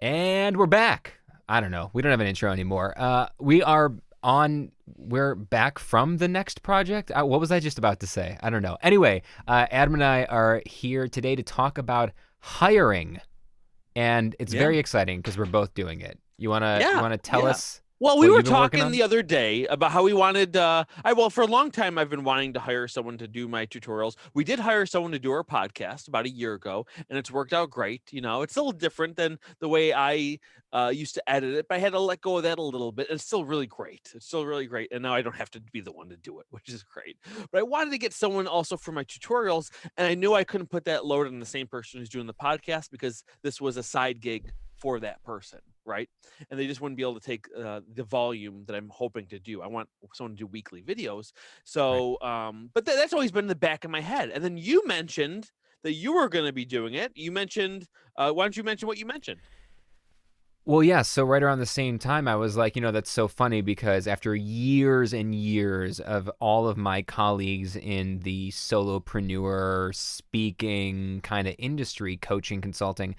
And we're back. I don't know. We don't have an intro anymore. We're back from the next project. What was I just about to say? I don't know. Anyway, Adam and I are here today to talk about hiring, and it's Yeah. very exciting because we're both doing it. You Yeah. wanna tell Yeah. us Well, we what were you've been working talking on? the other day about how we wanted for a long time I've been wanting to hire someone to do my tutorials. We did hire someone to do our podcast about a year ago, and it's worked out great. It's a little different than the way I used to edit it, but I had to let go of that a little bit. It's still really great. It's still really great. And now I don't have to be the one to do it, which is great. But I wanted to get someone also for my tutorials, and I knew I couldn't put that load on the same person who's doing the podcast because this was a side gig for that person, right? And they just wouldn't be able to take the volume that I'm hoping to do. I want someone to do weekly videos. Right. So, but that's always been in the back of my head. And then you mentioned that you were going to be doing it. You mentioned, why don't you mention what you mentioned? Well, yeah, so right around the same time, I was like, that's so funny because after years and years of all of my colleagues in the solopreneur speaking kind of industry, coaching, consulting,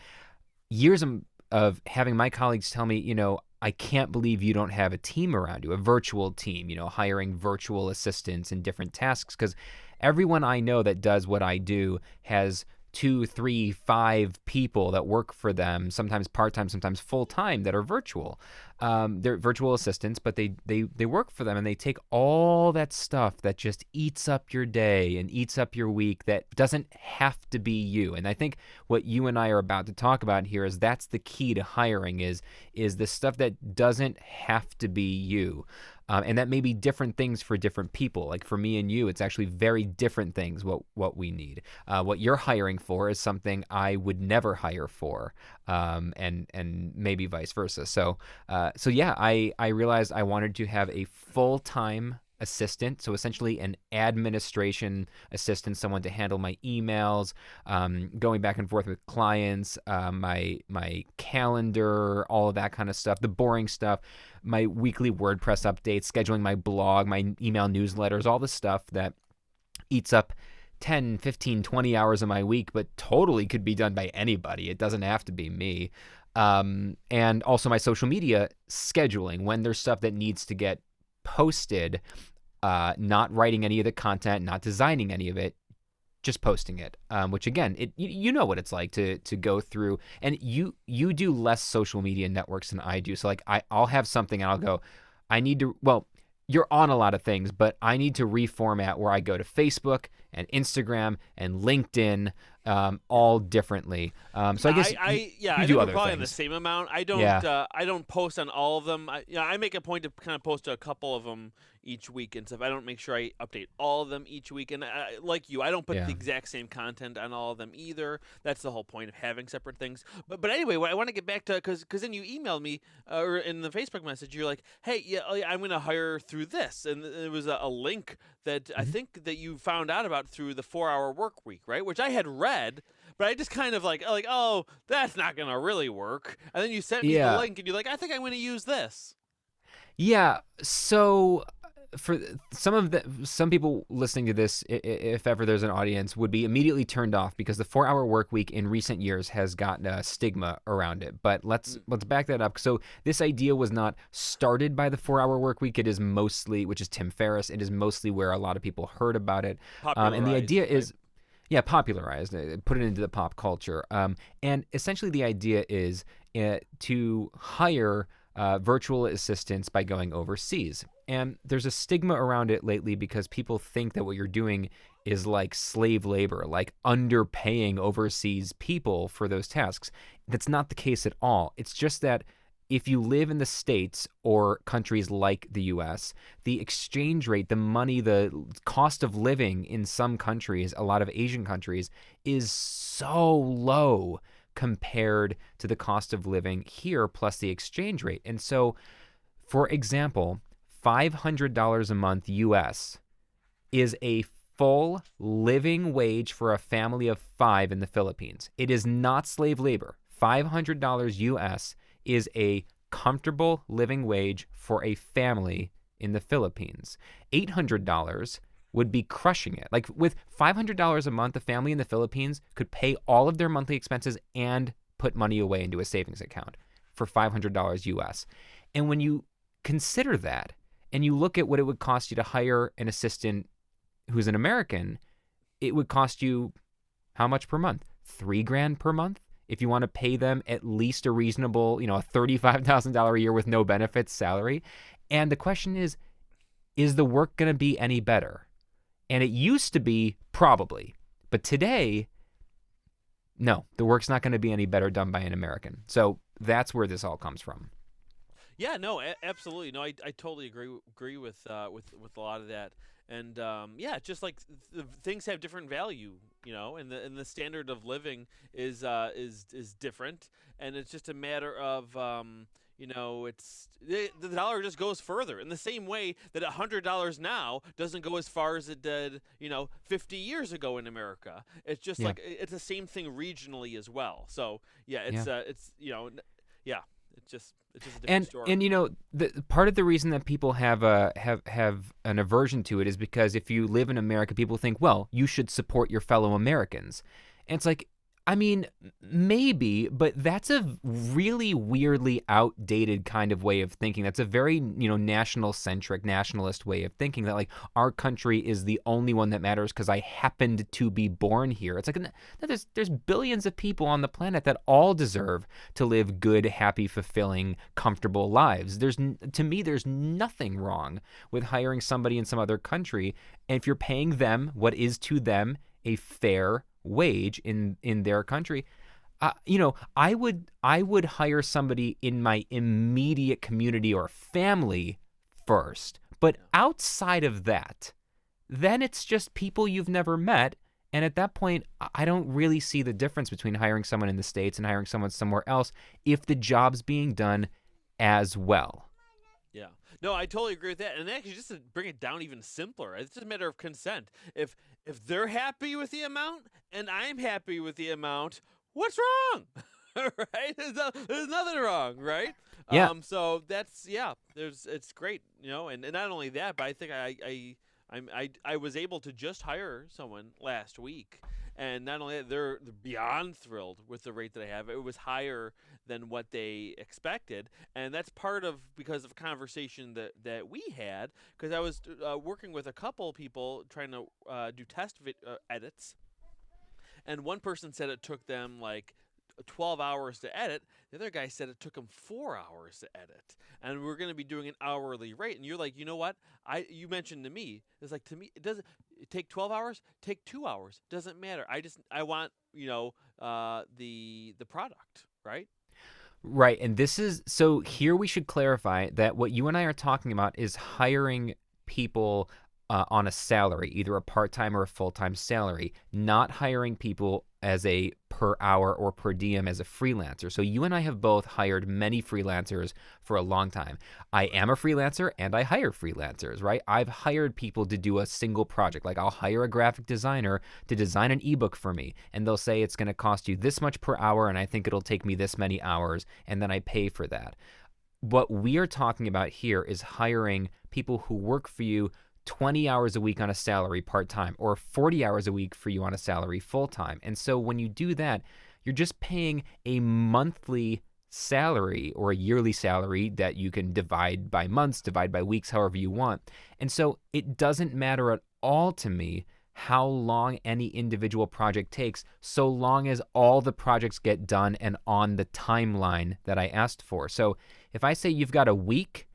years of having my colleagues tell me, I can't believe you don't have a team around you, a virtual team, hiring virtual assistants in different tasks. Because everyone I know that does what I do has two, three, five people that work for them, sometimes part-time, sometimes full-time, that are virtual. They're virtual assistants, but they work for them, and they take all that stuff that just eats up your day and eats up your week that doesn't have to be you. And I think what you and I are about to talk about here is that's the key to hiring is the stuff that doesn't have to be you. And that may be different things for different people. Like for me and you, it's actually very different things what we need. What you're hiring for is something I would never hire for, and maybe vice versa. So yeah, I realized I wanted to have a full-time assistant, so essentially an administration assistant, someone to handle my emails, going back and forth with clients, my calendar, all of that kind of stuff, the boring stuff, my weekly WordPress updates, scheduling my blog, my email newsletters, all the stuff that eats up 10, 15, 20 hours of my week, but totally could be done by anybody. It doesn't have to be me. And also my social media scheduling when there's stuff that needs to get posted, not writing any of the content, not designing any of it, just posting it. Which again, you know what it's like to go through, and you do less social media networks than I do. So like I'll have something and I'll go, I need to. Well, you're on a lot of things, but I need to reformat where I go to Facebook and Instagram and LinkedIn, all differently. So I Yeah, guess I you do think we're other probably on the things. same amount. Yeah. I don't post on all of them. I make a point to kind of post a couple of them each week and stuff. I don't make sure I update all of them each week. And like you, I don't put the Yeah. exact same content on all of them either. That's the whole point of having separate things. But anyway, what I want to get back to, because then you emailed me or in the Facebook message, you're like, hey, yeah, I'm going to hire through this, and it was a link that I Mhm. think that you found out about through the 4 Hour Work Week, right? Which I had read, but I just kind of like, oh, that's not gonna really work. And then you sent me the Yeah. link, and you're like, I think I'm gonna use this. Yeah. So for some people listening to this, if ever there's an audience, would be immediately turned off because the 4 Hour Work Week in recent years has gotten a stigma around it. But Mm. let's back that up. So this idea was not started by the 4 Hour Work Week. It is mostly, which is Tim Ferriss. It is mostly where a lot of people heard about it. And the idea Popularized, right? is, yeah, popularized, put it into the pop culture. And essentially, the idea is to hire virtual assistants by going overseas. And there's a stigma around it lately because people think that what you're doing is like slave labor, like underpaying overseas people for those tasks. That's not the case at all. It's just that if you live in the States or countries like the US, the exchange rate, the money, the cost of living in some countries, a lot of Asian countries, is so low compared to the cost of living here plus the exchange rate. And so, for example, $500 a month US is a full living wage for a family of five in the Philippines. It is not slave labor. $500 US is a comfortable living wage for a family in the Philippines. $800 would be crushing it. Like with $500 a month, a family in the Philippines could pay all of their monthly expenses and put money away into a savings account. for $500 US. And when you consider that and you look at what it would cost you to hire an assistant who's an American, it would cost you how much per month? $3,000 per month? If you want to pay them at least a reasonable, a $35,000 a year with no benefits salary. And the question is the work going to be any better? And it used to be probably, but today, no, the work's not going to be any better done by an American. So that's where this all comes from. Yeah, no, absolutely. No, I totally agree with with a lot of that. And yeah, just like things have different value, and the standard of living is different, and it's just a matter of it's the dollar just goes further in the same way that $100 now doesn't go as far as it did 50 years ago in America. It's just Yeah. like it's the same thing regionally as well. So yeah, Yeah. it's yeah, it's just a different And story. and the part of the reason that people have an aversion to it is because if you live in America, people think, well, you should support your fellow Americans. And it's like, I mean, maybe, but that's a really weirdly outdated kind of way of thinking. That's a very, national-centric, nationalist way of thinking that, like, our country is the only one that matters because I happened to be born here. It's like, no, there's billions of people on the planet that all deserve to live good, happy, fulfilling, comfortable lives. To me, there's nothing wrong with hiring somebody in some other country, and if you're paying them what is to them a fair wage in their country, I would hire somebody in my immediate community or family first. But Yeah. outside of that, then it's just people you've never met. And at that point, I don't really see the difference between hiring someone in the States and hiring someone somewhere else if the job's being done as well. Yeah. No, I totally agree with that. And actually, just to bring it down even simpler, it's just a matter of consent. If they're happy with the amount and I'm happy with the amount, what's wrong? Right? There's nothing wrong, right? Yeah. So that's yeah. It's great, and not only that, but I think I was able to just hire someone last week, and not only that, they're beyond thrilled with the rate that I have. It was higher than what they expected, and that's part of because of a conversation that we had. Because I was working with a couple people trying to do edits, and one person said it took them like 12 hours to edit. The other guy said it took him 4 hours to edit, and we're going to be doing an hourly rate. And you're like, you know what? You mentioned to me, it's like, to me, it doesn't take 12 hours, take 2 hours, doesn't matter. I want the product, right? Right. And this is so here we should clarify that what you and I are talking about is hiring people on a salary, either a part time or a full time salary, not hiring people as a per hour or per diem as a freelancer. So you and I have both hired many freelancers for a long time. I am a freelancer and I hire freelancers, right? I've hired people to do a single project. Like I'll hire a graphic designer to design an ebook for me, and they'll say it's going to cost you this much per hour, and I think it'll take me this many hours, and then I pay for that. What we are talking about here is hiring people who work for you 20 hours a week on a salary part-time or 40 hours a week for you on a salary full-time. And so when you do that, you're just paying a monthly salary or a yearly salary that you can divide by months, divide by weeks, however you want. And so it doesn't matter at all to me how long any individual project takes, so long as all the projects get done and on the timeline that I asked for. So if I say you've got a week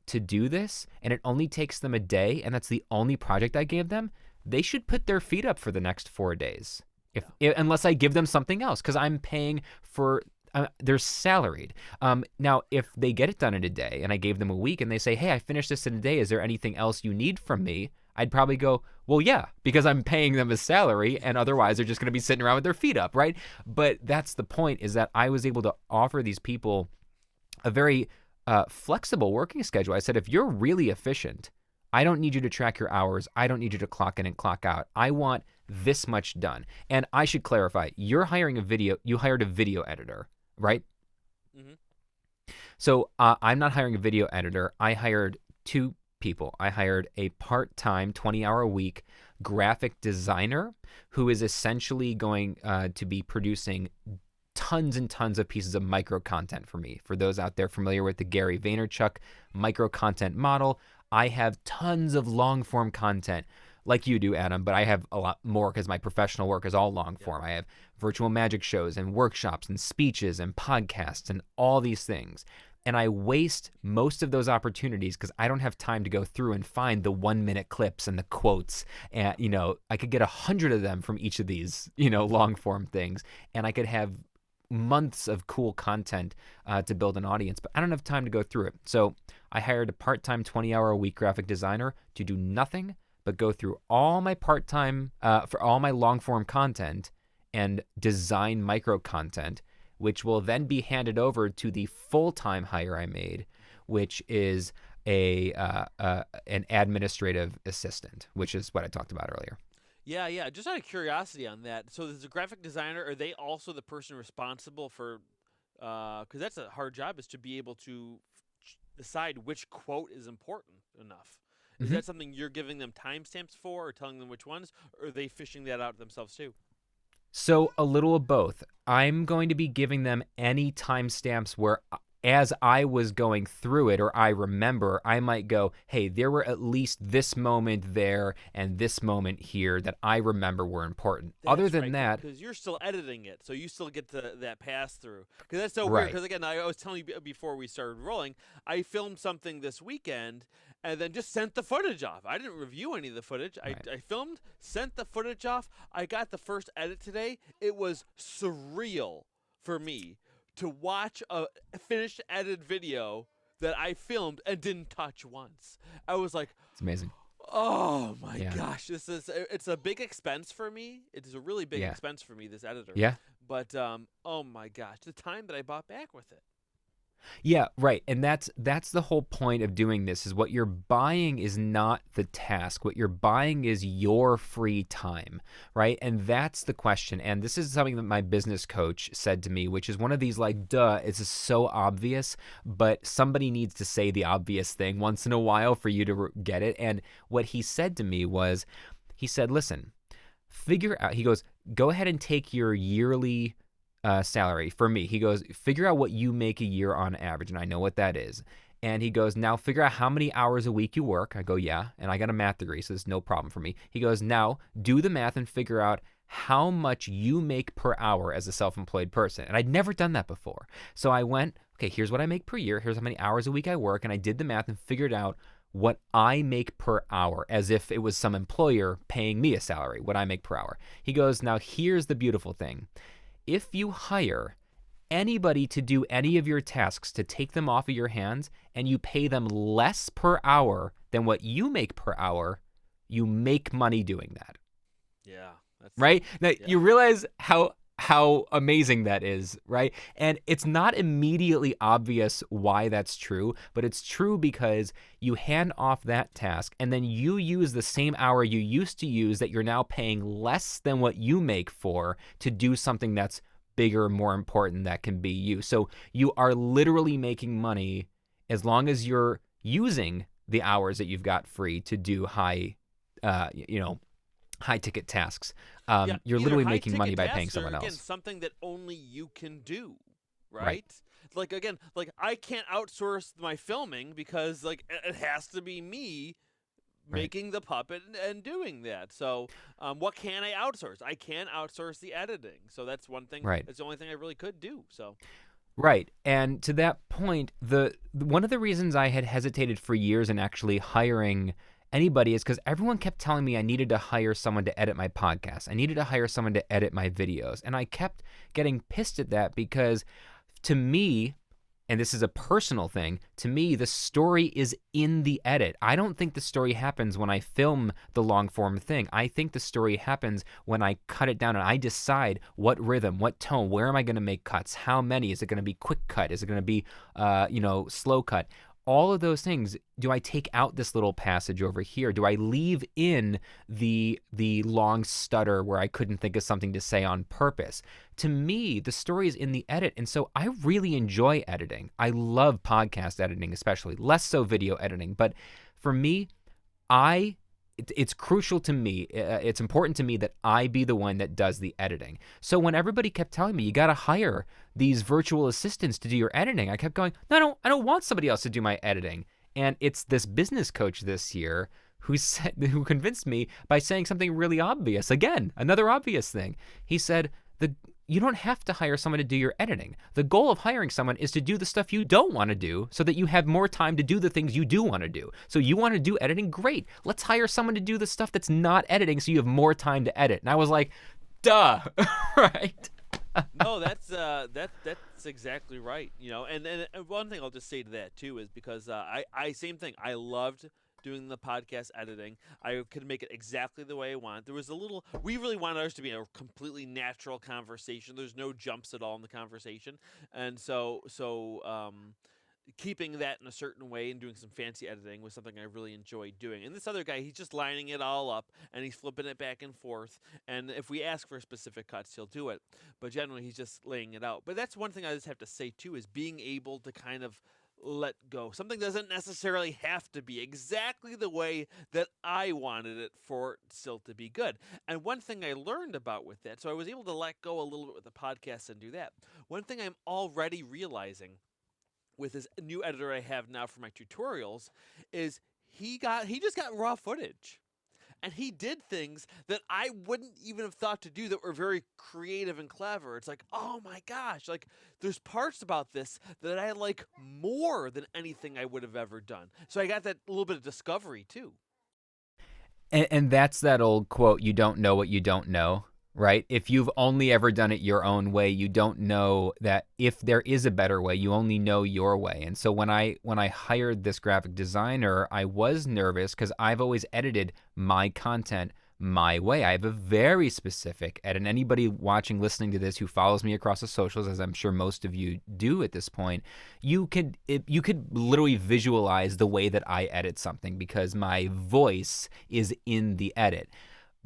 to do this, and it only takes them a day, and that's the only project I gave them, they should put their feet up for the next 4 days, unless I give them something else, because I'm paying for. They're salaried. Now, if they get it done in a day, and I gave them a week, and they say, "Hey, I finished this in a day. Is there anything else you need from me?" I'd probably go, "Well, yeah," because I'm paying them a salary, and otherwise they're just going to be sitting around with their feet up, right? But that's the point: is that I was able to offer these people a very flexible working schedule. I said, if you're really efficient, I don't need you to track your hours. I don't need you to clock in and clock out. I want this much done. And I should clarify, you hired a video editor, right? Mm-hmm. So I'm not hiring a video editor. I hired two people. I hired a part-time 20-hour-a-week graphic designer who is essentially going to be producing tons and tons of pieces of micro content for me. For those out there familiar with the Gary Vaynerchuk micro content model, I have tons of long form content like you do, Adam, but I have a lot more because my professional work is all long form. I have virtual magic shows and workshops and speeches and podcasts and all these things. And I waste most of those opportunities because I don't have time to go through and find the 1 minute clips and the quotes. And, I could get 100 of them from each of these, long form things. And I could have months of cool content to build an audience, but I don't have time to go through it. So I hired a part-time 20-hour-a-week graphic designer to do nothing but go through all my part-time, for all my long-form content and design micro content, which will then be handed over to the full-time hire I made, which is an administrative assistant, which is what I talked about earlier. Yeah. Just out of curiosity on that, so as a graphic designer, are they also the person responsible for? Because that's a hard job, is to be able to decide which quote is important enough. Is Mm-hmm. that something you're giving them timestamps for, or telling them which ones, or are they fishing that out themselves too? So a little of both. I'm going to be giving them any timestamps where, as I was going through it, or I remember, I might go, hey, there were at least this moment there and this moment here that I remember were important. Other That's than right, that, because you're still editing it, so you still get that pass through. Because that's so weird. right, Because again, I was telling you before we started rolling, I filmed something this weekend, and then just sent the footage off. I didn't review any of the footage. right. I filmed, sent the footage off. I got the first edit today. It was surreal for me to watch a finished edited video that I filmed and didn't touch once. I was like, It's amazing. oh my Yeah, gosh, it's a big expense for me. It is a really big yeah, expense for me, this editor. yeah. But oh my gosh, the time that I bought back with it. Yeah, right. And that's the whole point of doing this, is what you're buying is not the task. What you're buying is your free time, right? And that's the question. And this is something that my business coach said to me, which is one of these like, duh, it's just so obvious, but somebody needs to say the obvious thing once in a while for you to get it. And what he said to me was, he said, listen, figure out, he goes, go ahead and take your yearly salary. For me, he goes, figure out what you make a year on average, and I know what that is. And he goes, now figure out how many hours a week you work. I go, yeah, and I got a math degree, so it's no problem for me. He goes, now do the math and figure out how much you make per hour as a self-employed person. And I'd never done that before. So I went, okay, here's what I make per year, here's how many hours a week I work, and I did the math and figured out what I make per hour, as if it was some employer paying me a salary, what I make per hour. He goes, now here's the beautiful thing. If you hire anybody to do any of your tasks, to take them off of your hands, and you pay them less per hour than what you make per hour, you make money doing that. Yeah, that's Right? Now, yeah. you realize how amazing that is, right? And it's not immediately obvious why that's true, but it's true because you hand off that task and then you use the same hour you used to use that you're now paying less than what you make for to do something that's bigger, more important, that can be you. So you are literally making money as long as you're using the hours that you've got free to do high ticket tasks. Yeah, You're either literally high making money ticket by paying tasks, or someone again, else. something that only you can do, Right. right? Like again, like I can't outsource my filming because like it has to be me Right. making the puppet and doing that. So, what can I outsource? I can outsource the editing. So that's one thing. Right. That's the only thing I really could do. So, Right. And to that point, the one of the reasons I had hesitated for years in actually hiring anybody is because everyone kept telling me I needed to hire someone to edit my podcast. I needed to hire someone to edit my videos. And I kept getting pissed at that because to me, and this is a personal thing, to me, the story is in the edit. I don't think the story happens when I film the long form thing. I think the story happens when I cut it down and I decide what rhythm, what tone, where am I going to make cuts, how many, is it going to be quick cut, is it going to be, slow cut? All of those things. Do I take out this little passage over here? Do I leave in the long stutter where I couldn't think of something to say on purpose? To me, the story is in the edit, and so I really enjoy editing. I love podcast editing, especially, less so video editing. But for me, I it's crucial to me. It's important to me that I be the one that does the editing. So when everybody kept telling me you got to hire these virtual assistants to do your editing, I kept going, no, I don't want somebody else to do my editing. And it's this business coach this year who convinced me by saying something really obvious. Again, another obvious thing. He said, you don't have to hire someone to do your editing. The goal of hiring someone is to do the stuff you don't want to do so that you have more time to do the things you do want to do. So you want to do editing? Great. Let's hire someone to do the stuff that's not editing so you have more time to edit. And I was like, duh, right? No, that's exactly right. And one thing I'll just say to that too is because I same thing. I loved doing the podcast editing. I could make it exactly the way I want. There was we really wanted ours to be a completely natural conversation. There's no jumps at all in the conversation, and so keeping that in a certain way and doing some fancy editing was something I really enjoyed doing. And this other guy, he's just lining it all up and he's flipping it back and forth. And if we ask for specific cuts, he'll do it. But generally, he's just laying it out. But that's one thing I just have to say too is being able to kind of let go. Something doesn't necessarily have to be exactly the way that I wanted it for it still to be good. And one thing I learned about with that, so I was able to let go a little bit with the podcast and do that. One thing I'm already realizing with this new editor I have now for my tutorials is he just got raw footage. And he did things that I wouldn't even have thought to do that were very creative and clever. It's like, oh my gosh, like there's parts about this that I like more than anything I would have ever done. So I got that little bit of discovery too. And that's that old quote, you don't know what you don't know, right? If you've only ever done it your own way, you don't know that if there is a better way, you only know your way. And so when I hired this graphic designer, I was nervous because I've always edited my content my way. I have a very specific edit. And anybody watching, listening to this who follows me across the socials, as I'm sure most of you do at this point, you could literally visualize the way that I edit something because my voice is in the edit.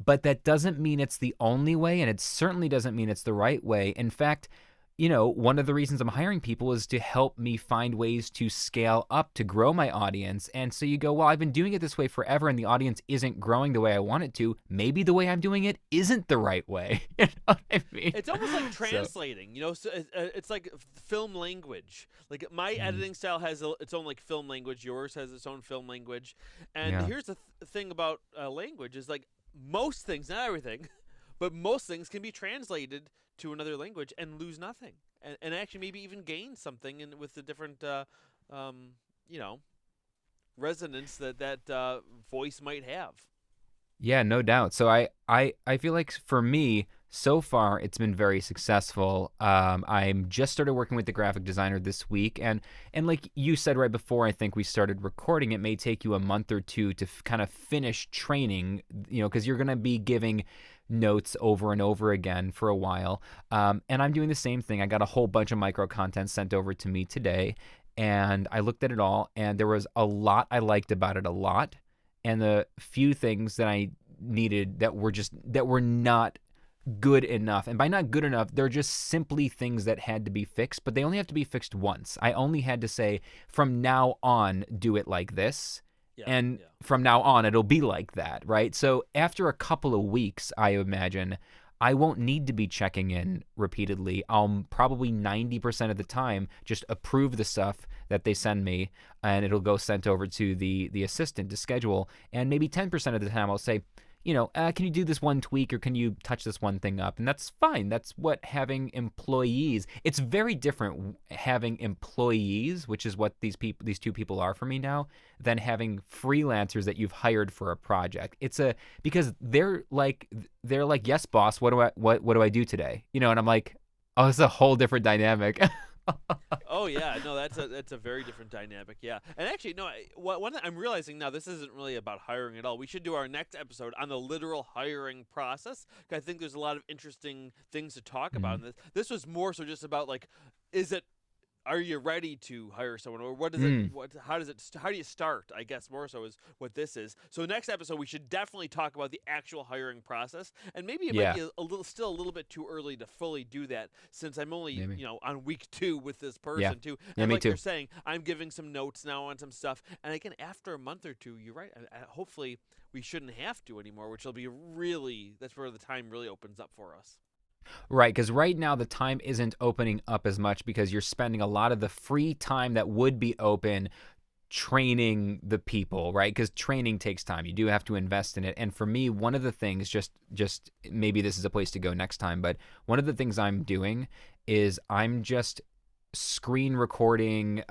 But that doesn't mean it's the only way, and it certainly doesn't mean it's the right way. In fact, one of the reasons I'm hiring people is to help me find ways to scale up, to grow my audience. And so you go, well, I've been doing it this way forever and the audience isn't growing the way I want it to. Maybe the way I'm doing it isn't the right way. You know what I mean? It's almost like translating, so it's like film language. Like my editing style has its own like film language. Yours has its own film language. And Yeah. here's the thing about language is like most things, not everything, but most things can be translated to another language and lose nothing, and actually maybe even gain something with the different, you know, resonance that voice might have. Yeah, no doubt. So I feel like for me, so far it's been very successful. I'm just started working with the graphic designer this week, and like you said right before, I think we started recording, it may take you a month or two to kind of finish training, because you're gonna be giving notes over and over again for a while. And I'm doing the same thing. I got a whole bunch of micro content sent over to me today, and I looked at it all, and there was a lot I liked about it a lot. And the few things that I needed that were not good enough. And by not good enough, they're just simply things that had to be fixed, but they only have to be fixed once. I only had to say, from now on, do it like this. Yeah, And yeah. from now on, it'll be like that, right? So after a couple of weeks, I imagine I won't need to be checking in repeatedly. I'll probably 90% of the time just approve the stuff that they send me, and it'll go sent over to the assistant to schedule. And maybe 10% of the time I'll say, can you do this one tweak, or can you touch this one thing up? And that's fine. That's what having employees. It's very different having employees, which is what these two people are for me now, than having freelancers that you've hired for a project. Because they're like, yes, boss. What do I do today? And I'm like, oh, it's a whole different dynamic. Oh yeah, no, that's a very different dynamic. Yeah, and actually, no, one thing I'm realizing now, this isn't really about hiring at all. We should do our next episode on the literal hiring process. 'Cause I think there's a lot of interesting things to talk about in this. This was more so just about like, is it are you ready to hire someone, or what does it Mm, what how do you start, I guess, more so is what this is. So next episode we should definitely talk about the actual hiring process, and maybe it might yeah, be still a little bit too early to fully do that, since I'm only maybe. on week 2 with this Yeah, person too. yeah, And me like you're too. saying, I'm giving some notes now on some stuff, and again, after a month or two, you're right, hopefully we shouldn't have to anymore, which will be really, that's where the time really opens up for us. Right, because right now the time isn't opening up as much because you're spending a lot of the free time that would be open training the people, right? Because training takes time. You do have to invest in it. And for me, one of the things, just maybe this is a place to go next time, but one of the things I'm doing is I'm just screen recording,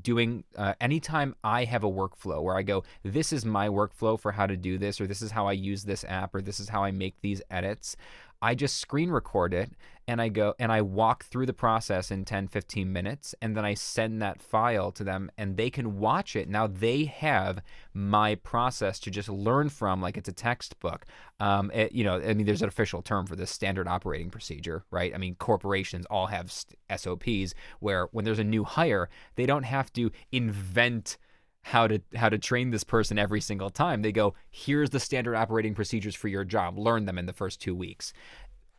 doing anytime I have a workflow where I go, this is my workflow for how to do this, or this is how I use this app, or this is how I make these edits. I just screen record it and I go and I walk through the process in 10, 15 minutes, and then I send that file to them and they can watch it. Now they have my process to just learn from, like it's a textbook. I mean, there's an official term for this, standard operating procedure, right? I mean, corporations all have SOPs where when there's a new hire, they don't have to invent how to train this person every single time. They go, here's the standard operating procedures for your job. Learn them in the first 2 weeks.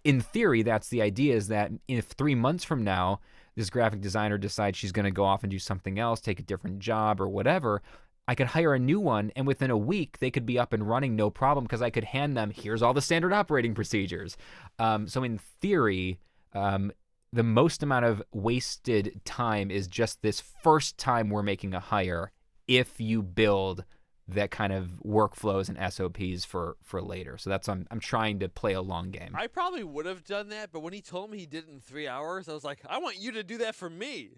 In theory, that's the idea, is that if 3 months from now, this graphic designer decides she's going to go off and do something else, take a different job or whatever, I could hire a new one, and within a week, they could be up and running, no problem, because I could hand them, here's all the standard operating procedures. So in theory, the most amount of wasted time is just this first time we're making a hire if you build that kind of workflows and SOPs for later. So that's I'm trying to play a long game. I probably would have done that, but when he told me he did it in 3 hours, I was like, I want you to do that for me.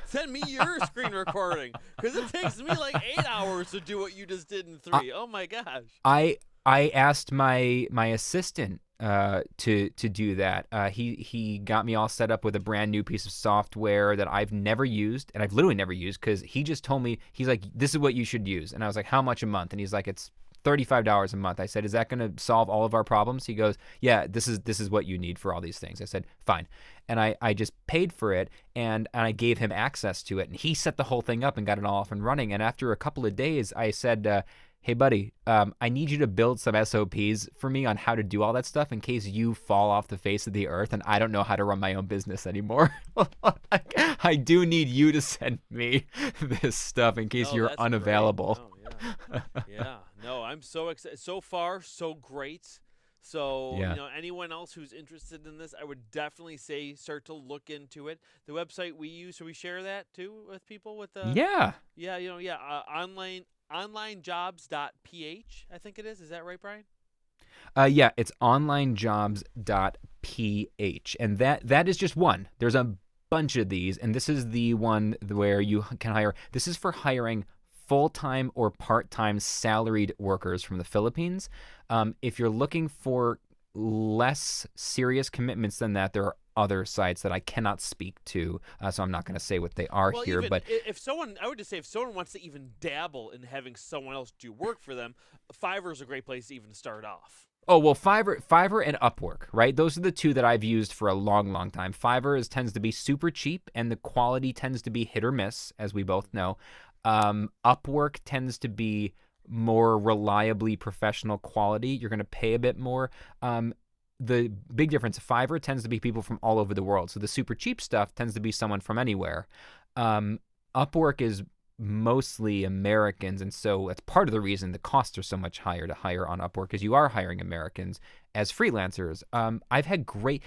Send me your screen recording, because it takes me like 8 hours to do what you just did in I 3. Oh my gosh. I asked my assistant to do that. He got me all set up with a brand new piece of software that I've never used, and I've literally never used, because he just told me, he's like, this is what you should use, and I was like, how much a month? And he's like, it's $35 a month. I said, is that going to solve all of our problems? He goes, yeah, this is what you need for all these things. I said, fine. And I just paid for it, and I gave him access to it, and he set the whole thing up and got it all off and running. And after a couple of days, I said, hey buddy, I need you to build some SOPs for me on how to do all that stuff in case you fall off the face of the earth and I don't know how to run my own business anymore. I do need you to send me this stuff in case No, you're that's great. unavailable. No, yeah. Yeah. No, I'm so excited. So far, so great. So, Yeah. anyone else who's interested in this, I would definitely say start to look into it. The website we use, so we share that too with people with the, Yeah. yeah, onlinejobs.ph, I think it is. Is that right, Brian? Yeah, it's onlinejobs.ph. And that is just one. There's a bunch of these, and this is the one where you can hire. This is for hiring full-time or part-time salaried workers from the Philippines. If you're looking for less serious commitments than that, there are other sites that I cannot speak to, so I'm not going to say what they are Well, here. even But if someone, I would just say, if someone wants to even dabble in having someone else do work for them, Fiverr is a great place to even start off. oh well, Fiverr and Upwork, right? Those are the two that I've used for a long, long time. Tends to be super cheap, and the quality tends to be hit or miss, as we both know. Upwork tends to be more reliably professional quality. You're going to pay a bit more. The big difference, Fiverr tends to be people from all over the world. So the super cheap stuff tends to be someone from anywhere. Upwork is mostly Americans, and so that's part of the reason the costs are so much higher to hire on Upwork, because you are hiring Americans as freelancers. I've had great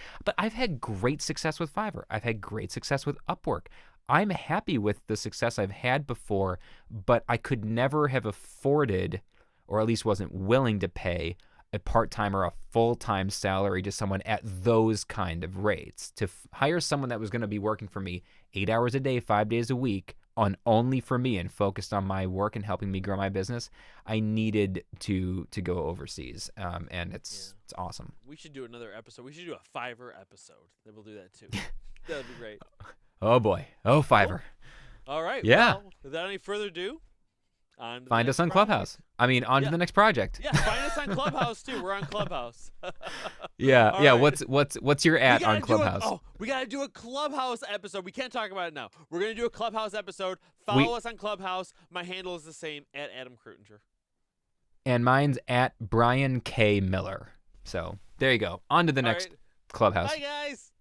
success with Fiverr. I've had great success with Upwork. I'm happy with the success I've had before, but I could never have afforded, or at least wasn't willing to pay, a part-time or a full-time salary to someone at those kind of rates. To hire someone that was going to be working for me 8 hours a day, 5 days a week, on only for me and focused on my work and helping me grow my business, I needed to go overseas, and it's awesome. We should do another episode. We should do a Fiverr episode. Then we'll do that too. That'd be great. Oh boy, oh Fiverr. Cool. All right. Yeah. Well, without any further ado, On to the Find us next on project. Clubhouse. I mean, on to Yeah. the next project. Yeah, find us on Clubhouse too. We're on Clubhouse. Yeah, All yeah. right. What's your at on Clubhouse? We gotta do a Clubhouse episode. We can't talk about it now. We're gonna do a Clubhouse episode. We Follow us on Clubhouse. My handle is the same at Adam Krutinger. and mine's at Brian K Miller. So there you go. On to the All next right. Clubhouse. Bye guys.